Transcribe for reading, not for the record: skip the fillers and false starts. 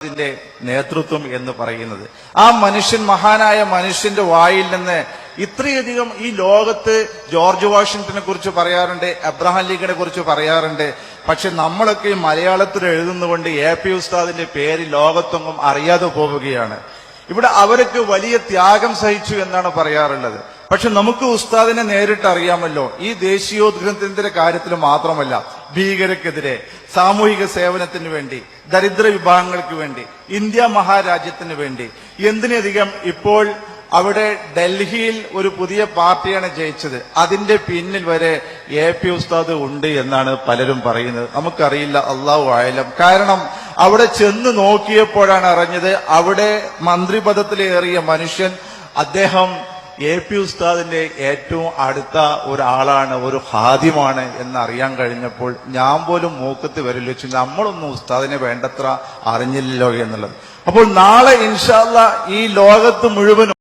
ഉസ്താദിന്റെ നേതൃത്വം എന്ന് പറയുന്നത്. ആ മനുഷ്യൻ, മഹാനായ മനുഷ്യന്റെ വായിൽ നിന്ന് ഇത്രയധികം ഈ ലോകത്ത് ജോർജ് വാഷിങ്ടനെ കുറിച്ച് പറയാറുണ്ട്, അബ്രഹാം ലിങ്കനെ കുറിച്ച് പറയാറുണ്ട്. പക്ഷെ നമ്മളൊക്കെ മലയാളത്തിൽ എഴുതുന്നതുകൊണ്ട് AP ഉസ്താദിന്റെ പേര് ലോകത്തൊന്നും അറിയാതെ പോവുകയാണ്. ഇവിടെ അവരൊക്കെ വലിയ ത്യാഗം സഹിച്ചു എന്നാണ് പറയാറുള്ളത്. പക്ഷെ നമുക്ക് ഉസ്താദിനെ നേരിട്ട് അറിയാമല്ലോ. ഈ ദേശീയോദ്ഗ്രഥനത്തിന്റെ കാര്യത്തിൽ മാത്രമല്ല, ഭീകരക്കെതിരെ, സാമൂഹിക സേവനത്തിന് വേണ്ടി, ദരിദ്ര വിഭാഗങ്ങൾക്ക് വേണ്ടി, ഇന്ത്യ മഹാരാജ്യത്തിന് വേണ്ടി, എന്തിനധികം ഇപ്പോൾ അവിടെ ഡൽഹിയിൽ ഒരു പുതിയ പാർട്ടിയാണ് ജയിച്ചത്. അതിന്റെ പിന്നിൽ വരെ AP ഉസ്താദ് ഉണ്ട് എന്നാണ് പലരും പറയുന്നത്. നമുക്കറിയില്ല, അള്ളാഹു ആലം. കാരണം അവിടെ ചെന്ന് നോക്കിയപ്പോഴാണ് അറിഞ്ഞത് അവിടെ മന്ത്രിപദത്തിലേറിയ മനുഷ്യൻ അദ്ദേഹം AP ഉസ്താദിന്റെ ഏറ്റവും അടുത്ത ഒരാളാണ്, ഒരു ഹാദിമാണ് എന്നറിയാൻ കഴിഞ്ഞപ്പോൾ ഞാൻ പോലും മൂക്കത്ത് വരില്ല വെച്ചു, നമ്മളൊന്നും ഉസ്താദിനെ വേണ്ടത്ര അറിഞ്ഞില്ലല്ലോ എന്നുള്ളത്. അപ്പോൾ നാളെ ഇൻഷാ അല്ലാഹ് ഈ ലോകത്ത് മുഴുവനും